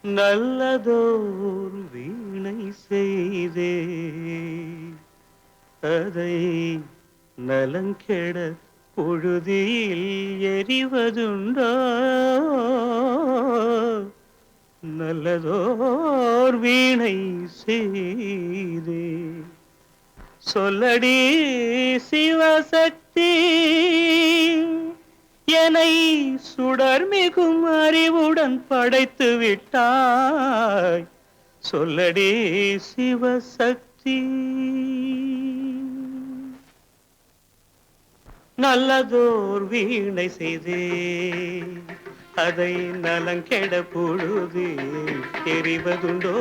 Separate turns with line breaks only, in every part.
நல்லதோர் வீணை செய்தே அதை நலங்கெட பொழுதில் எறிவதுண்டோ? நல்லதோர் வீணை செய்தே சொல்லடி சிவசக்தி, என்னை சுடர்மிகும் அறிவுடன் படைத்து விட்டாய். சொல்லடி சிவசக்தி. நல்லதோர் வீணை செய்தே அதை நலங்கெட பொழுதில் எறிவதுண்டோ?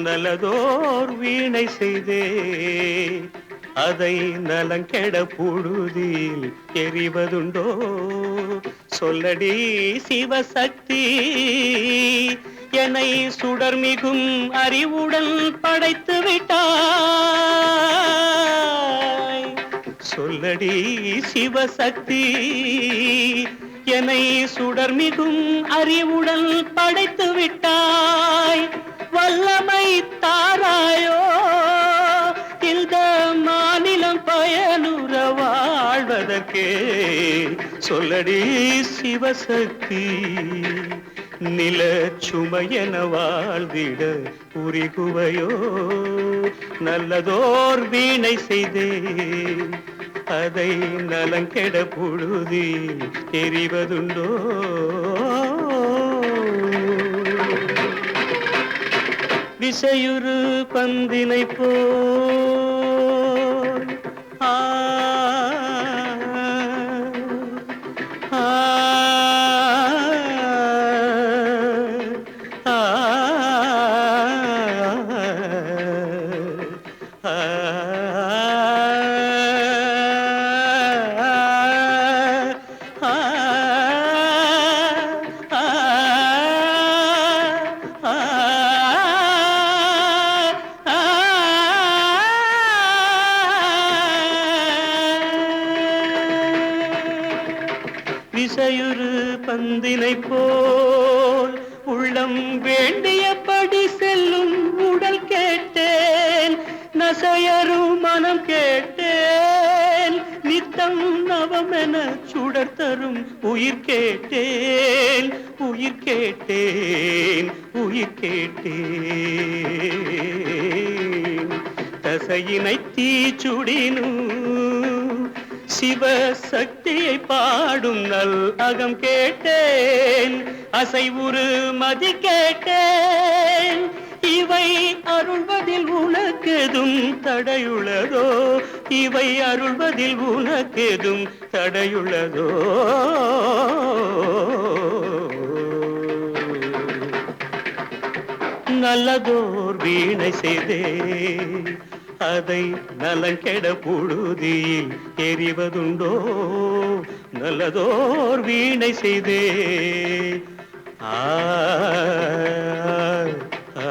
நல்லதோர் வீணை செய்தே அதை நலங்கெட பொழுதில் எறிவதுண்டோ? சொல்லடி சிவசக்தி, என்னை சுடர்மிகும் அறிவுடன் படைத்து விட்டாய். சொல்லடி சிவசக்தி, என்னை சுடர்மிகும் அறிவுடன் படைத்து விட்டாய். வல்லமை தாராயோ இந்த மாநிலம் பயனுற வாழ்வதற்கே. சொல்லடி சிவசக்தி, நில சுமையென வாழ்ந்திட உரிகுவையோ? நல்லதோர் வீணை செய்தே அதை நலங்கெட பொழுதில் எறிவதுண்டோ? விசையுறு பந்தினை போல் ஆ ஆ விசையுறு பந்தினை போல் உள்ளம் வேண்டியபடி செல்லும் உடல் கேட்டேன். நசையரும் மனம் கேட்டேன். நித்தம் நவமென சுடர் தரும் உயிர் கேட்டேன். உயிர் கேட்டேன், உயிர் கேட்டேன். தசையினை தீச்சுடினும் சிவசக்தியை பாடும் நல் அகம் கேட்டேன். அசைவுறு மதி கேட்டேன். இவை அருள்வதில் உனக்கெதும் தடையுள்ளதோ? இவை அருள்வதில் உனக்கெதும் தடையுள்ளதோ? நல்லதோர் வீணை செய்தே அதை நலங்கெட பொழுதில் எறிவதுண்டோ? நல்லதோர் வீணை செய்தே ஆ ஆ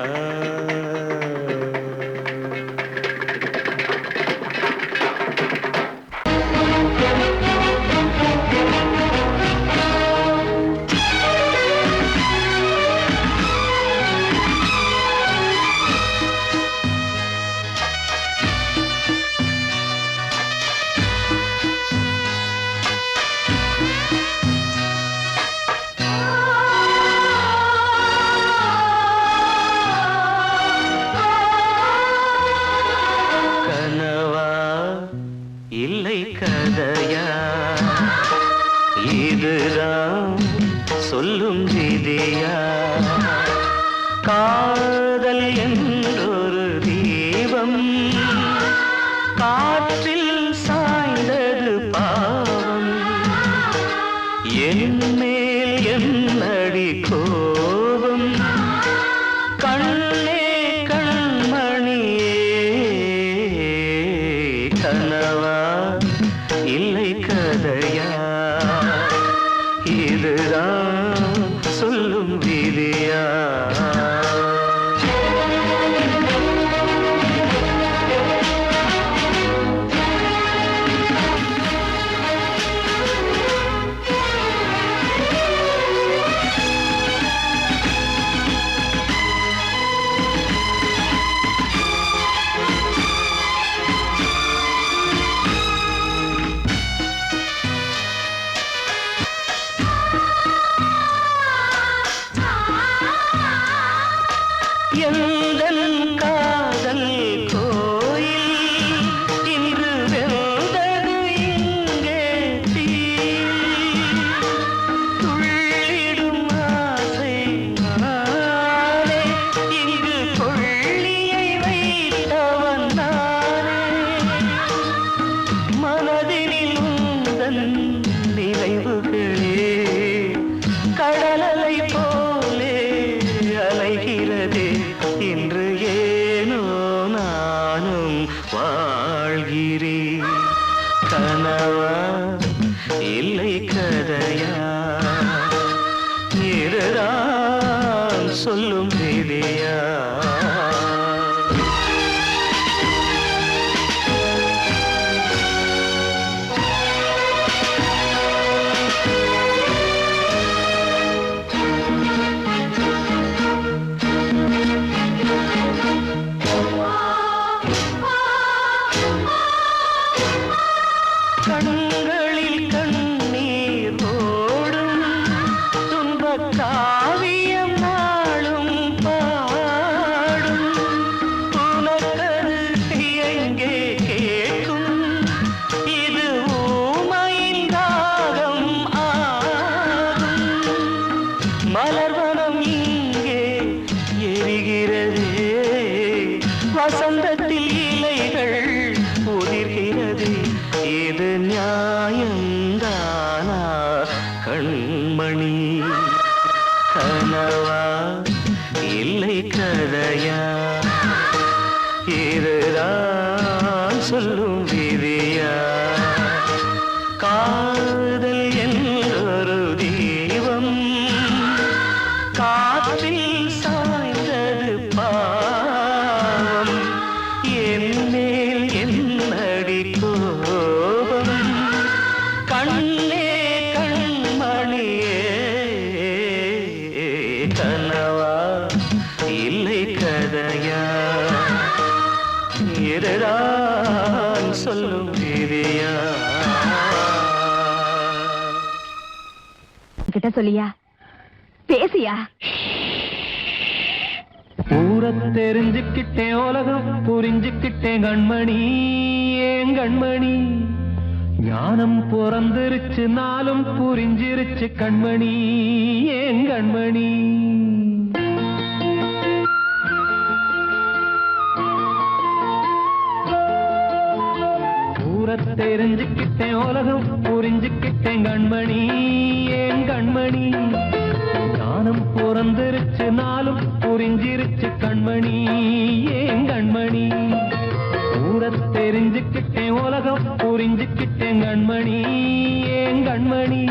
இல்லை கதையா, இதுதான் சொல்லும் விதியா? காதல் என்றொரு தீபம் காற்றில் சாய்ந்தது பாவம். என் மேல் என்னடி கோபம்? கண்ணே கண்மணியே, கனவா இல்லை கதையா? இதுதான் சொல்லும் விதியா? மலர்வனம் இங்கே எரிகிறதே, வசந்தத்தில் இலைகள் உதிர்கிறது. இது நியாயந்தானா கண்மணி? கனவா இல்லை கதையா? இதுதான் சொல்லும் விதியா? காதல் என்றொரு தீபம் காற்றில் சாய்ந்தது பாவம். என் மேல் என்னடி கோபம்? கண்ணே கண்மணியே, கனவா இல்லை கதையா? இதுதான் சொல்லும் விதியா?
கிட்ட சொல்லியா, பேசியா?
ஊர தெரிஞ்சுக்கிட்டேன், உலகம் புரிஞ்சுக்கிட்டேன் கண்மணி, ஏன் கண்மணி? ஞானம் பிறந்திருச்சு, நாளும் புரிஞ்சிருச்சு கண்மணி, ஏன் கண்மணி? ஊர தெரிஞ்சுக்கிட்டேன், உலகம் புரிஞ்சுக்கிட்டேன் கண்மணி, ஏன் கண்மணி? ஞானம் பிறந்திருச்சு, நாளும் புரிஞ்சிருச்சு கண்மணி, ஏன் கண்மணி? ஊர தெரிஞ்சுக்கிட்டேன், உலகம் புரிஞ்சுக்கிட்டேன் கண்மணி, ஏன் கண்மணி?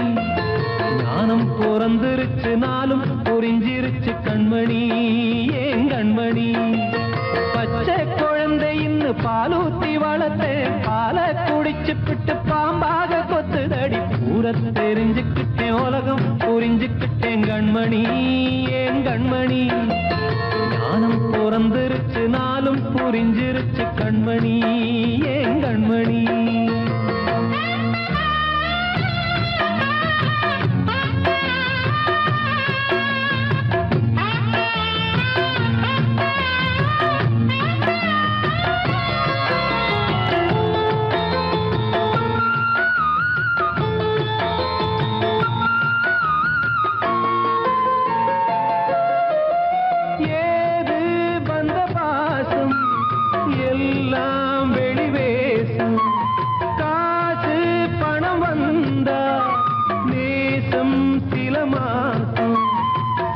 ஞானம் பிறந்திருச்சு, நாளும் புரிஞ்சிருச்சு கண்மணி, ஏன் கண்மணி? பச்சை குழந்தை இன்னும் பாலூத்தி வளர்த்தேன், பாலை குடிச்சு பிட்டு பாம்பாக கொத்துதடி. ஊர தெரிஞ்சுக்கிட்டேன், உலகம் புரிஞ்சுக்கிட்டேன் கண்மணி, ஏன் கண்மணி? ஞானம் பிறந்திருச்சு, நாளும் புரிஞ்சிருச்சு கண்மணி, ஏன் கண்மணி? எல்லாம் வெளிவேசம், காசு பணம் வந்தா நேசம் சில மாசம்.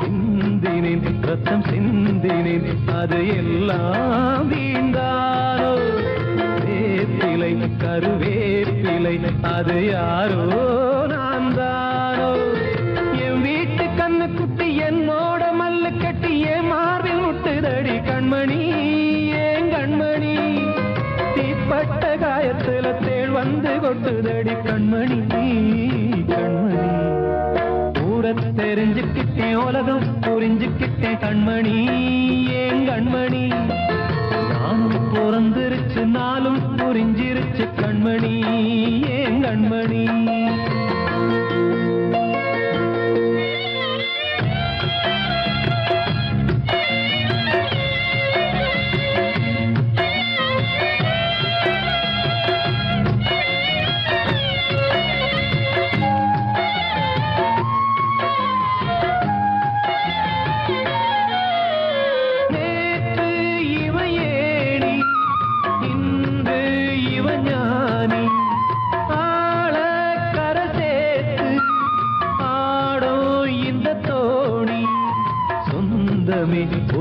சிந்தினேன் ரத்தம் சிந்தினேன், அது எல்லாம் வீண்டாரோ. வேப்பிலை கருவேப்பிலை, அது யாரோ நான் தானோ. என் வீட்டு கண்ணு குட்டி என்னோட மல்லு கட்டி என் மார்பில் முட்டுதடி கண்மணி, கண்மணி? தீப்பட்ட காயத்துல தேள் வந்து கொட்டுதடி கண்மணி, கண்மணி? ஊர தெரிஞ்சுக்கிட்டேன், உலகம் புரிஞ்சுக்கிட்டேன் கண்மணி, ஏன் கண்மணி? நானும் பிறந்திருச்சு, நாளும் புரிஞ்சிருச்சு கண்மணி, ஏன் கண்மணி?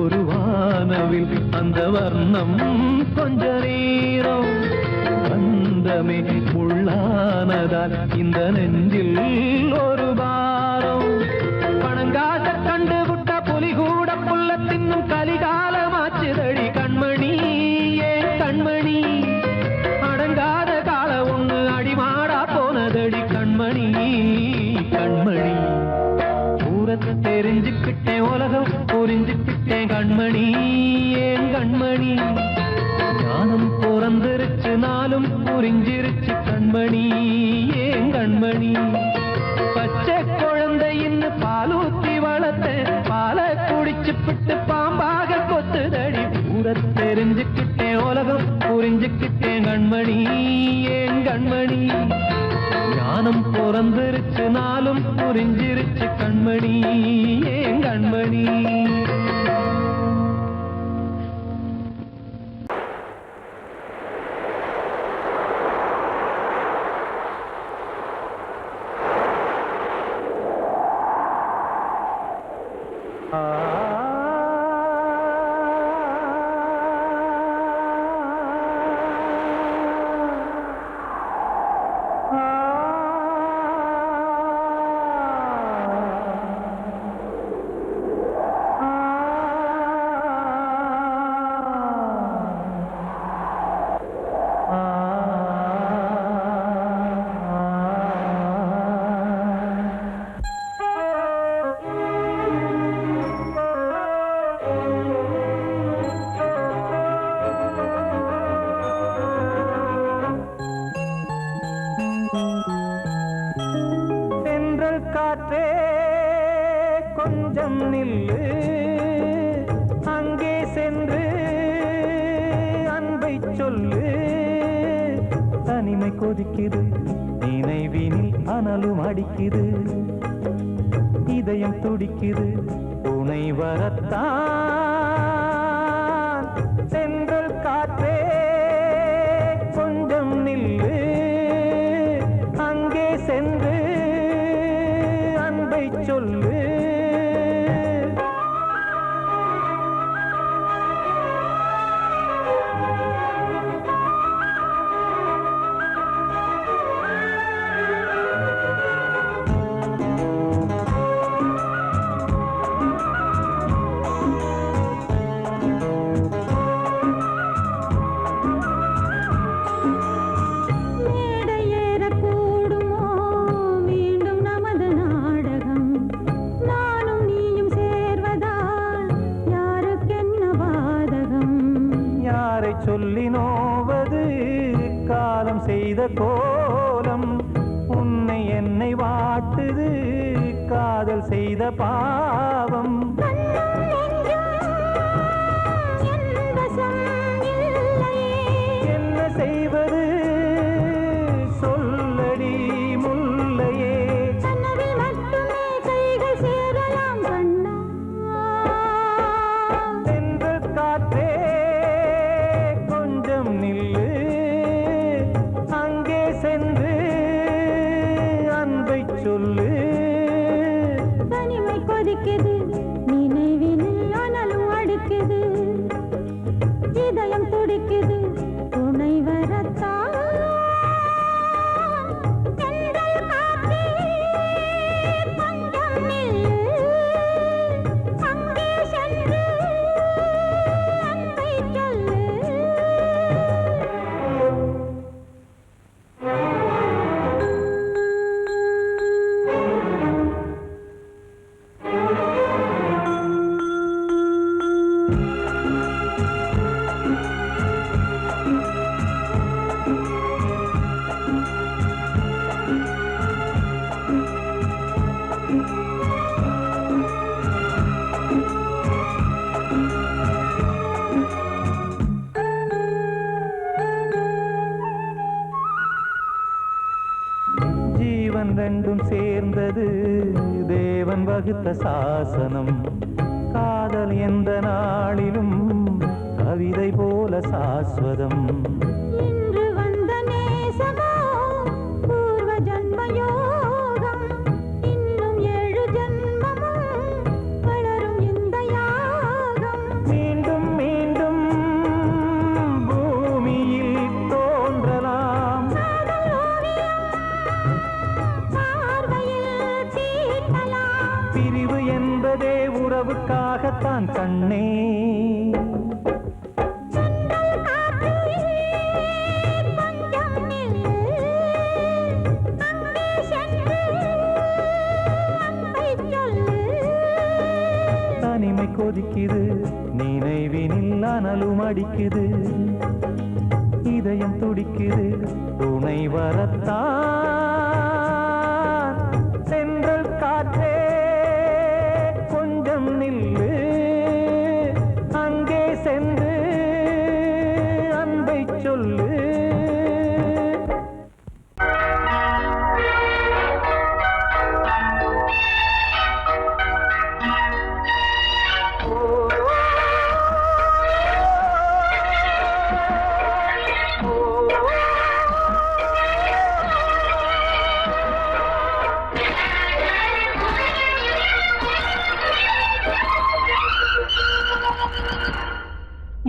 ஒரு வானவில் அந்த வர்ணம் கொஞ்ச நேரம் பந்தமே முள்ளானதால் இந்த நெஞ்சில் ஒரு பாரம். பணங்காட்ட கண்டு விட்ட புலி கூட புல்ல தின்னும் கலிகாலமாச்சுதடி கண்மணி, ஏன் கண்மணி? அடங்காத கால ஒண்ணு அடிமாடா போனதடி கண்மணி, கண்மணி? ஊரத்தை தெரிஞ்சுக்கிட்டேன், உலகம் புரிஞ்சுக்கிட்டேன் கண்மணி, ஏன் கண்மணி? ஞானம் பிறந்திருச்சு, நாளும் புரிஞ்சிருச்சு கண்மணி, ஏன் கண்மணி? பச்சை குழந்தை இன்னும் பாலூத்தி வளர்த்தேன், பாலை குடிச்சு பிட்டு பாம்பாக கொத்துதடி. ஊர தெரிஞ்சுக்கிட்டேன், உலகம் புரிஞ்சுக்கிட்டேன் கண்மணி, ஏன் கண்மணி? ஞானம் பிறந்திருச்சு, நினைச்சு நாளும் புரிஞ்சிருச்சு கண்மணி ஏன் கண்மணி.
காற்றே கொஞ்சம் நில்லு, அங்கே சென்று அன்பை சொல்லு. தனிமை கொதிக்குது நினைவினில் அனலும் அடிக்குது, இதயம் துடிக்குது துணை வரத்தான். சென்றல் காற்றே கொஞ்சம் நில்லு, அங்கே சென்று அன்பை சொல்லு. சொல்லி நோவது காலம் செய்த கோலம், உன்னை என்னை வாட்டுது காதல் செய்த பாவம். என்ன செய்வது சொல்லடி முல்லையே. சென்று காற்றே நில்லு, அங்கே சென்று அன்பை சொல்லு.
தனிமை கொதிக்குது நினைவினில் அனலும் அடிக்குது, இதயம் துடிக்குது துணை வரத்தான். ஜீவன் ரெண்டும் சேர்ந்தது தேவன் வகுத்த சாசனம். காதல் எந்த நாளிலும் கவிதை போல சாஸ்வதம். இன்று வந்த நேசமோ பூர்வ ஜன்ம யோகம், இன்னும் 7 ஜன்மமும் வளரும் இந்த யாகம்.
மீண்டும் மீண்டும் பூமியில் தோன்றலாம், பிரிவு என்பதே உறவுக்காகத்தான் கண்ணே. தனிமை கொதிக்குது நினைவினில் அனலும் அடிக்குது, இதயம் துடிக்குது துணை வரத்தான். சென்றல் காற்றே கொஞ்சம் நில்லு, அங்கே சென்று அன்பை சொல்லு.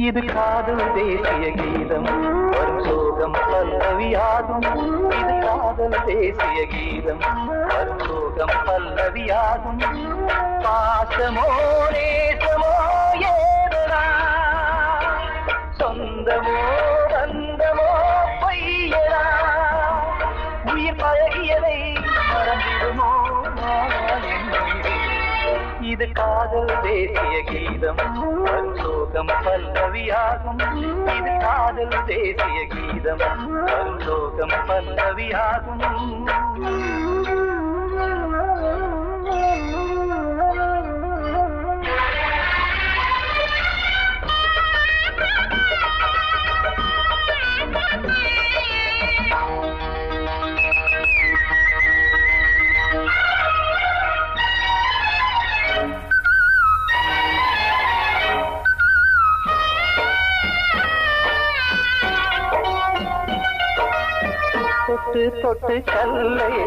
இது காதல் தேசிய கீதம் வரும் சோகம் பல்லவியாகும். இது காதல் தேசிய கீதம் வரும் சோகம் பல்லவியாகும். பாசமோ நேசமோ ஏதனா சொந்தமோ பந்தமோ பொய்யடா உயிர் பழகியதை மறந்திடுமோ இது காதல் தேசிய கீதம் வரும் சோகம் பல்லவியாகும். இது காதல் தேசிய கீதம் வரும் சோகம் பல்லவியாகும். தொட்டு தொட்டு கல்லையே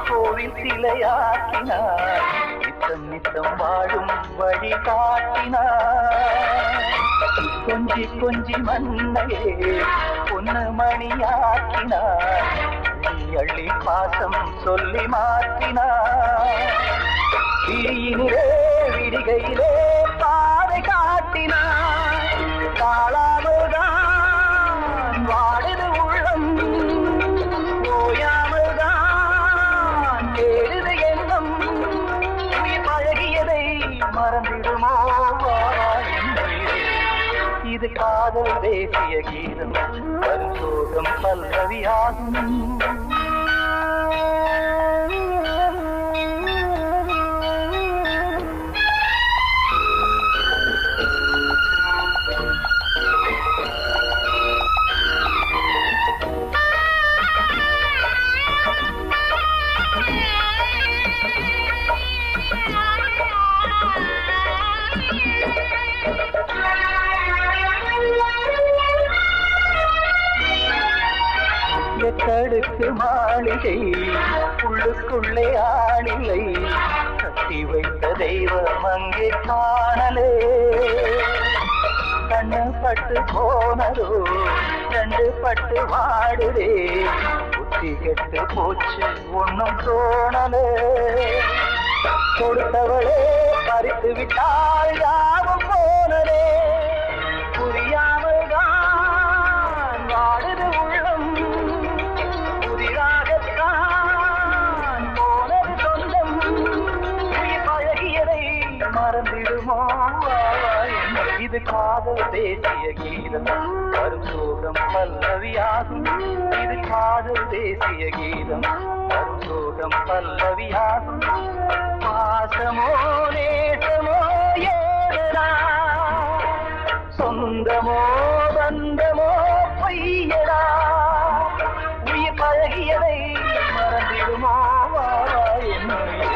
கோவில் சிலையாக்கினார். நித்தம் நித்தம் வாழும் வழி காட்டினார். கொஞ்சி கொஞ்சி மண்ணையே பொன்னு மணியாக்கினார். அள்ளி பாசம் சொல்லி மாற்றினார். விழியினிலே விடிகையிலே பாதை காட்டினார். காளாமல்தான் வாடுது உள்ளம் ஓயாமல்தான் கேடுது எண்ணம் உயிர் பழகியதை மறந்திடுமோ இது காதல் தேசிய கீதம் வரும் சோகம் பல்லவியாகும். எட்டடுக்கு மாளிகை உள்ளுக்குள்ளே ஆளில்லை. கட்டி வைத்த தெய்வம் அங்கே காணலே. கண்ணு பட்டு போனதோ ரெண்டு பட்டு வாடுதே. புத்தி கெட்டு போச்சு ஒன்னும் தோணலே. கொடுத்தவளே பறித்து விட்டால் யாவும் போனதே. புரியாமல் தான் வாடுது உள்ளம் புதிராகத்தான் போனது சொந்தம் உயிர் பழகியதை மறந்திடுமோ இது காதல் தேசிய கீதம் வரும் சோகம் பல்லவியாகும். இது காதல் தேசிய கீதம் வரும் சோகம் பல்லவியாகும். பாசமோ நேசமோ ஏதனா சொந்தமோ பந்தமோ பொய்யடா உயிர் பழகியதை மறந்திடுமோ என்னுயிரே.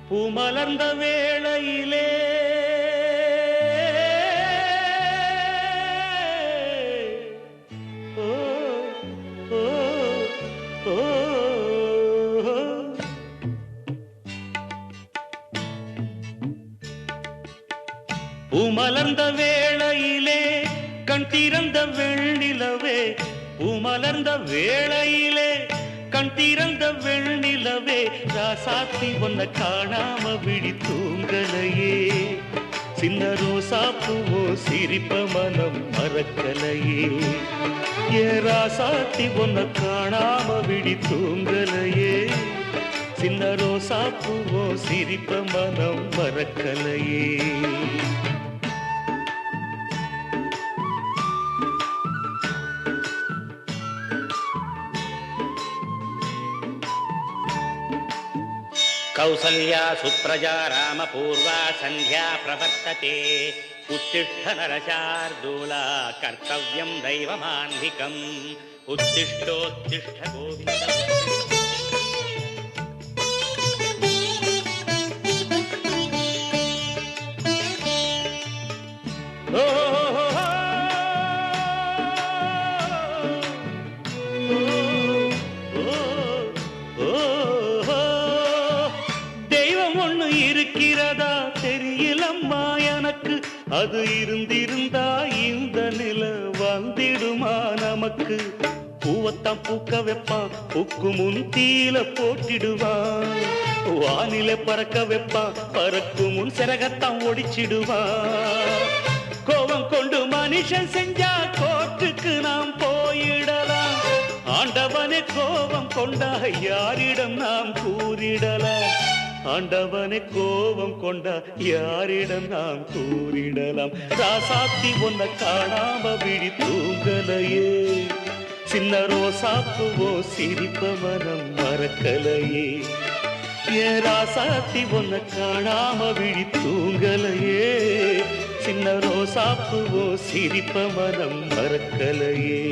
பூமலர்ந்த வேளையிலே ஓ ஓ ஓ பூமலர்ந்த வேளையிலே கண் திறந்த வெண்ணிலவே. பூமலர்ந்த வேளையிலே கண் திறந்த வெண்ணிலவே. ராசாத்தி ஒன்ன காணாம விழி தூங்கலையே. சின்ன ரோசா பூவோ சிரிப்ப மனம் மறக்கலையே. ஏ ராசாத்தி ஒன்ன காணாம விழி தூங்கலையே. சின்ன ரோசா பூவோ சிரிப்ப மனம் மறக்கலையே.
कौसल्या सुप्रजा रामपूर्वा संध्या प्रवर्तते. उत्तिष्ठ नरशार्दूला कर्तव्यं दैवमान्धिकम्. उत्तिष्ठोत्तिष्ठ गोविन्द.
அது இருந்திருந்தா இந்த நில வந்திடுமா நமக்கு? பூவத்தான் பூக்க வைப்பான், பூக்கு முன் தீல போட்டிடுவான். வானில பறக்க வைப்பான், பறக்கும் முன் சிறகத்தான் ஒடிச்சிடுவான். கோபம் கொண்டு மனுஷன் செஞ்சா கோட்டுக்கு நாம் போயிடலாம். ஆண்டவனே கோபம் கொண்டா யாரிடம் நாம் கூறிடலாம்? ஆண்டவனே கோபம் கொண்டா யாரிடம் நாம் கூறிடலாம்? ராசாத்தி ஒன்ன காணாம விழி தூங்கலையே, சின்ன ரோசாப்புவோ சிரிப்ப மனம் மறக்கலையே. ஏன் ராசாத்தி ஒன்ன காணாம விழி தூங்கலையே, சின்ன ரோசாப்புவோ சிரிப்ப மனம் மறக்கலையே.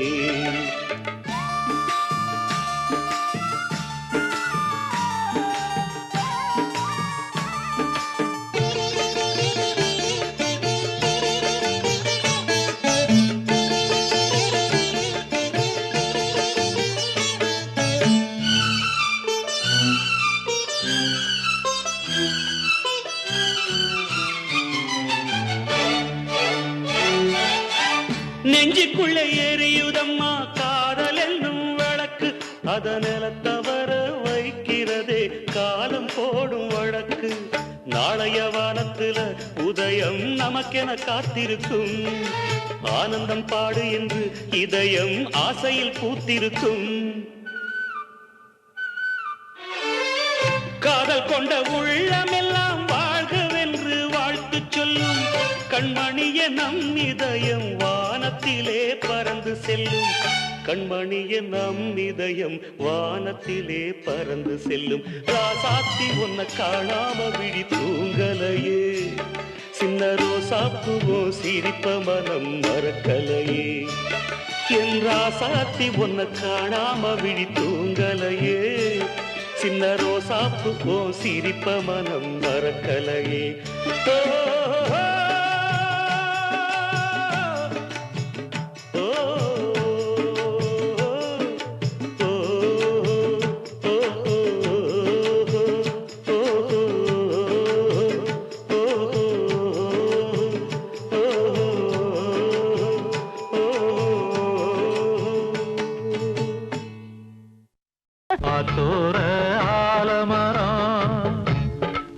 நெஞ்சுக்குள்ளே எரியுதம்மா காதல் என்னும் விளக்கு, அத நிலத்தவர வைக்கிறதே காலம் போடும் வழக்கு. நாளைய வானத்துல உதயம் நமக்கென காத்திருக்கும், ஆனந்தம் பாடு என்று இதயம் ஆசையில் பூத்திருக்கும். காதல் கொண்ட உள்ளமெல்லாம் வாழ்கவென்று வாழ்த்து சொல்லும், கண்மணிய நம் இதயம் வானத்திலே பறந்து செல்லும். கண்மணிய நம் இதயம் வானத்திலே பறந்து செல்லும். ராசாத்தி ஒன்ன காணாம விழி தூங்கலையே, சின்ன ரோசாப்புவோ சிரிப்ப மனம் மறக்கலையே. என் ராசாத்தி ஒன்ன காணாம விழி தூங்கலையே, சின்ன ரோசாப்புவோ சிரிப்ப மனம் மறக்கலையே.
காத்தோட ஆலமரம்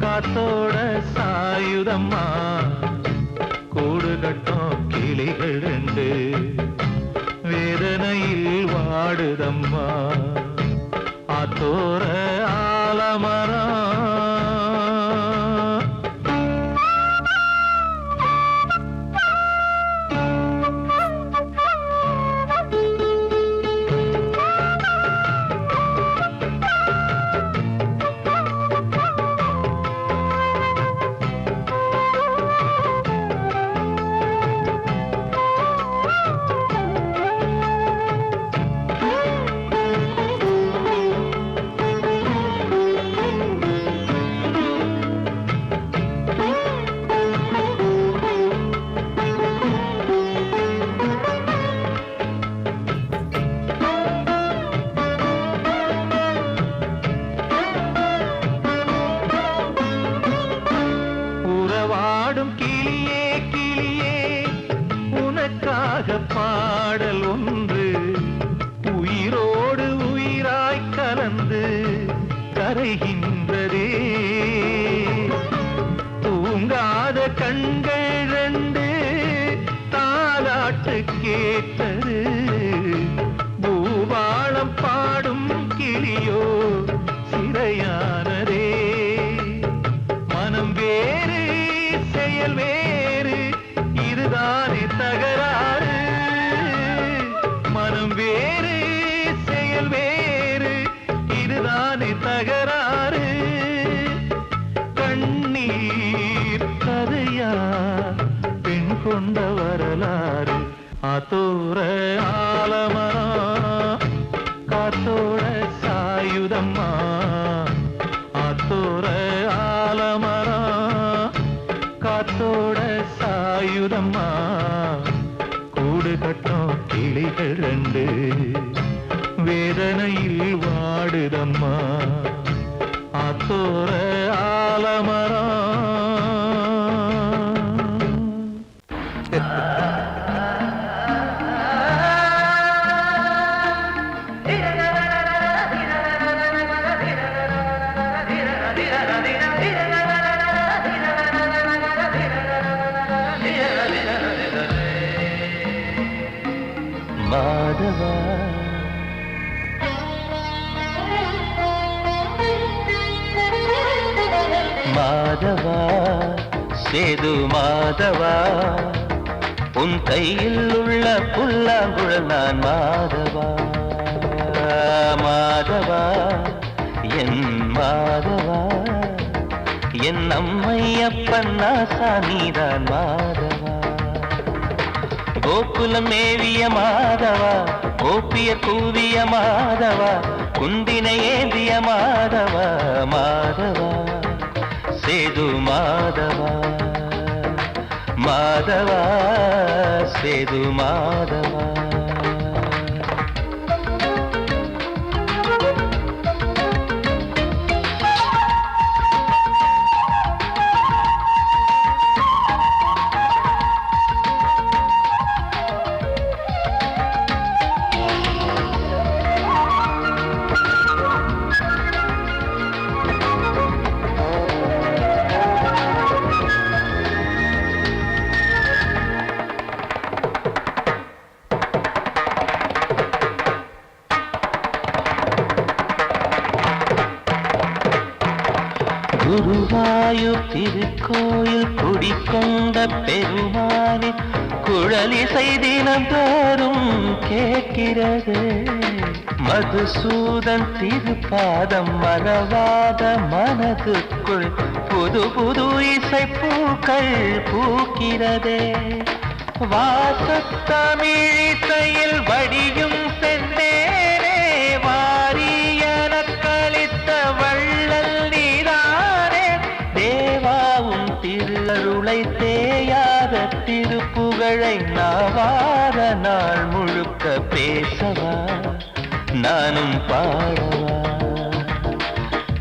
காத்தோட சாயுதம்மா, கூடு கட்டும் கிளிகள் ரெண்டு வேதனையில் வாடுதம்மா. ஆத்தோர ஆலமரம் பாடல் ஒன்று உயிரோடு உயிராய் கலந்து கரைகின்றதே. தூங்காத கண்கள் ரெண்டு தாலாட்டு கேட்டது, பூபாளம் பாடும் கிளியோ சிறையானதே. மனம் வேறு செயல் வேறு இதுதானே தகராறு, மனம் வேறு செயல் வேறு இதுதானே தகராறு. கண்ணீர் கதையா பெண் கொண்ட வரலாறு. ஆத்தோர ஆலமரம் காத்தோட சாயுதம்மா, ஆத்தோர ஆலமரம் காத்தோட சாயுதம்மா, கூடு கட்டும் கிளிகள் ரெண்டு வேதனையில் வாடுதம்மா. ஆத்தோர ஆலமரம் மாதவா சேது மாதவா உன் கையில் உள்ள புல்லாங்குழல் நான் மாதவா மாதவா என் மாதவா என் அம்மையப்பன் ஆசா நீதான் மாதவா கோகுலம் மேவிய மாதவா கோபிய கூவிய மாதவா குந்தினை ஏந்திய மாதவா மாதவா சேது மாதவா மாதவா சேது மாதவா குருவாயூர் திருக்கோயில் குடிக்கொண்ட பெருமானின் குழலிசை தினந்தோறும் கேட்கிறது மதுசூதன் திருப்பாதம் மறவாத மனதுக்குள் புது புது இசைப்பூக்கள் பூக்கிறதே வாசத்தமிழிசையில் வடியும் செந்தேனே வாரியன கழித்த வள்ளல் நீதானே தேவாவும் திருளருளை தேயாத திருப்புகழை நாவாத நாள் முழுக்க பேசவா நானும் பாடவா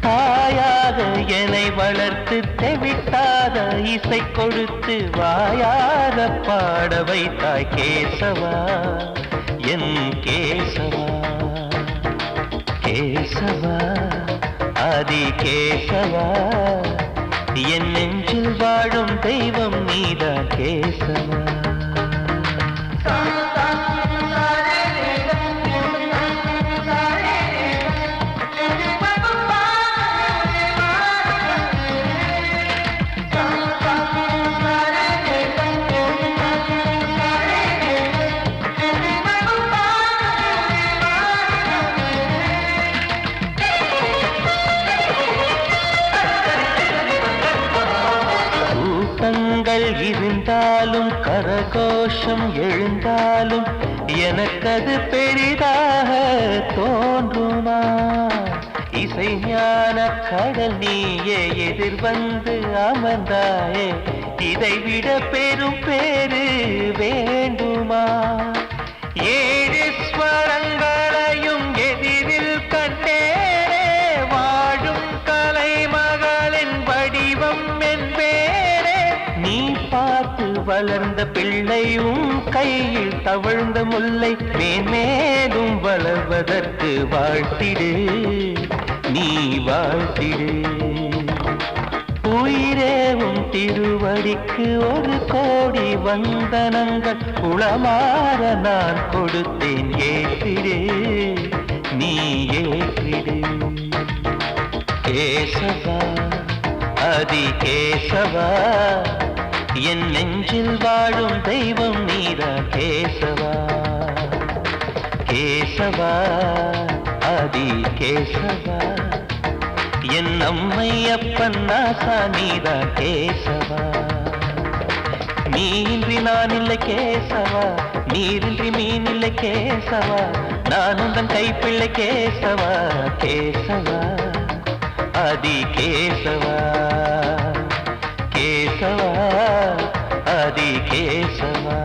தாயாக என்னை வளர்த்து தெவிட்டாத இசை கொடுத்து வாயாக பாட வைத்தாய் கேசவா என் கேசவா கேசவா ஆதி கேசவா என் நெஞ்சில் வாழும் தெய்வம் நீதான் கேசவா இருந்தாலும் கரகோஷம் எழுந்தாலும் எனக்கது பெரிதாக தோன்றுமா இசை ஞான கடல் நீயே எதிர்வந்து அமர்ந்தாயே இதைவிட பெரும் பேரு வேண்டுமா ஏழு ஸ்வரங்களையும் எதிரில் கண்டேனே வாழும் கலைமகளின் வடிவம் என்பேனே நீ பார்த்து வளர்ந்த பிள்ளையும் கையில் தவழ்ந்த முல்லை மேன்மேலும் வளர்வதற்கு வாழ்த்திடு நீ வாழ்த்திடு உயிரேவும் திருவடிக்கு ஒரு கோடி வந்தனங்கள் உளமாற நான் கொடுத்தேன் ஏற்றிடு நீ ஏற்றிடு கேசவா ஆதி கேசவா என் நெஞ்சில் வாழும் தெய்வம் நீதான் கேசவா கேசவா ஆதி கேசவா என் அம்மையப்பன் ஆசா நீதான் கேசவா நீன்றி நான் இல்லை கேசவா நீரின்றி மீன் இல்லை கேசவா நான் உந்தன் கைப்பிள்ளை கேசவா கேசவா ஆதி கேசவா கேசவா ஆதி கேசவா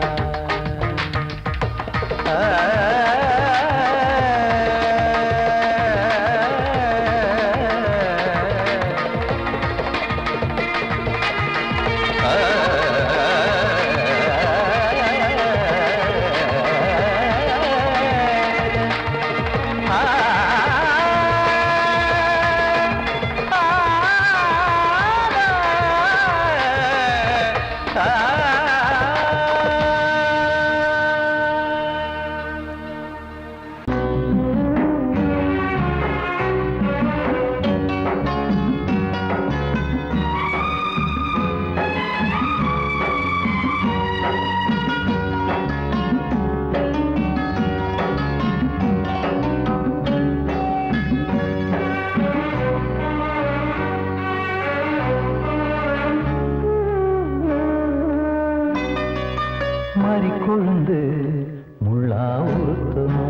கொழுந்து முள்ளா உறுத்துமா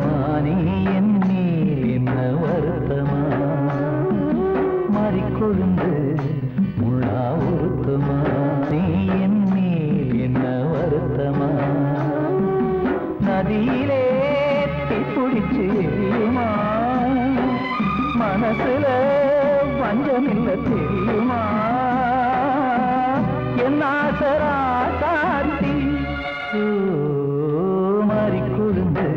மானே என் மேல் என்ன வருத்தமா மாறிக்கொழுந்து முள்ளா உறுத்துமா நீ என் மேல் என்ன வருத்தமா நதியிலே தீப்பிடிச்சு எரியுமா மனசுல வஞ்சமில்ல தெரியுமா என் ஆசரா சாத்தி மாறிக்கொழுந்து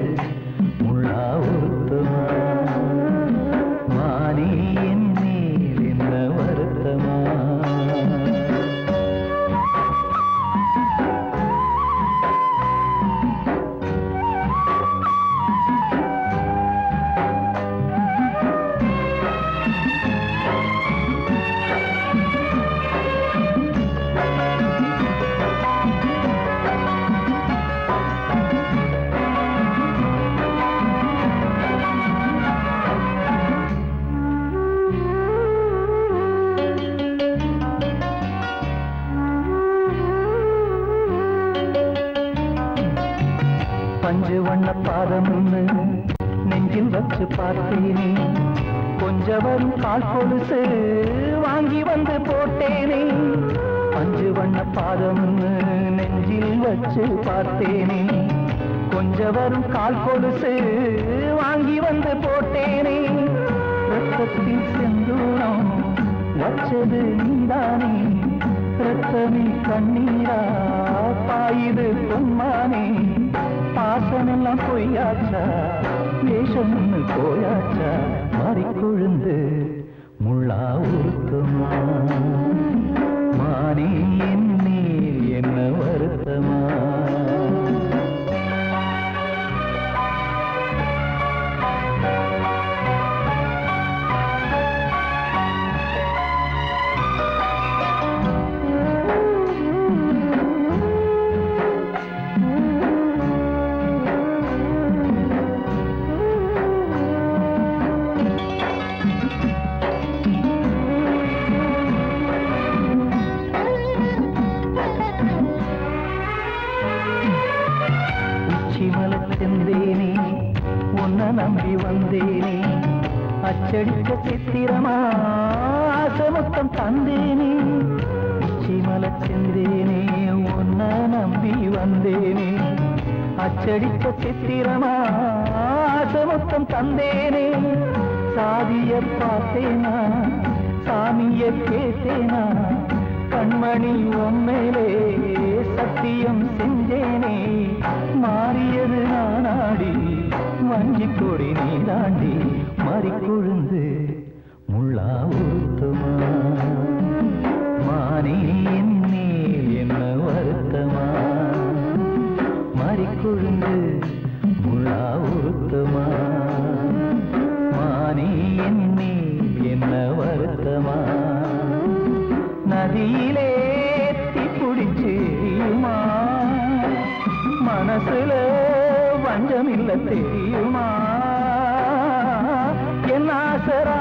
முள்ளா உறுத்துமா மானே என் மேல் என்ன வருத்தமா பஞ்சு வண்ண பாதம் நெஞ்சில் வச்சு பார்த்தேனே கொஞ்சம் வரும் கால் கொலுசு வாங்கி வந்து போட்டேனே பஞ்சு வண்ண பாதம் நெஞ்சில் வச்சு பார்த்தேனே கொஞ்சம் வரும் கால் கொலுசு வாங்கி வந்து போட்டேனே ரத்தத்தில் செந்தூரம் வச்சது நீதானே ரத்தமே கண்ணீரா பாயுது பொன்மானே பாசமெல்லாம் பொய்யாச்சா வேஷம் போயாச்சா மாறிக்கொழுந்து முள்ளா உறுத்துமா மானே என் மேல் என்ன வருத்தமா செந்தேனே உன்னை நம்பி வந்தேனே அச்சடிக்க சித்திரமா ஆசமுத்தம் தந்தேனே உச்சிமல செந்தேனே உன்னை நம்பி வந்தேனே அச்சடிக்க சித்திரமா ஆசமுத்தம் தந்தேனே சாதிய பார்த்தேனா சாமிய கேட்டேனா கண்மணி உண்மையிலே சத்தியம் செஞ்சேனே மாறியது நானாடி வஞ்சி கொடி நீதாண்டி மாறிக்கொழுந்து முள்ளா உறுத்துமா மானே என் மேல் என்ன வருத்தமா மாறிக்கொழுந்து முள்ளா உறுத்துமா மானே என் மேல் என்ன வருத்தமா நதியிலே தீப்பிடிச்சு எரியுமா மனசுல வஞ்சமில்ல தெரியுமா என் ஆசரா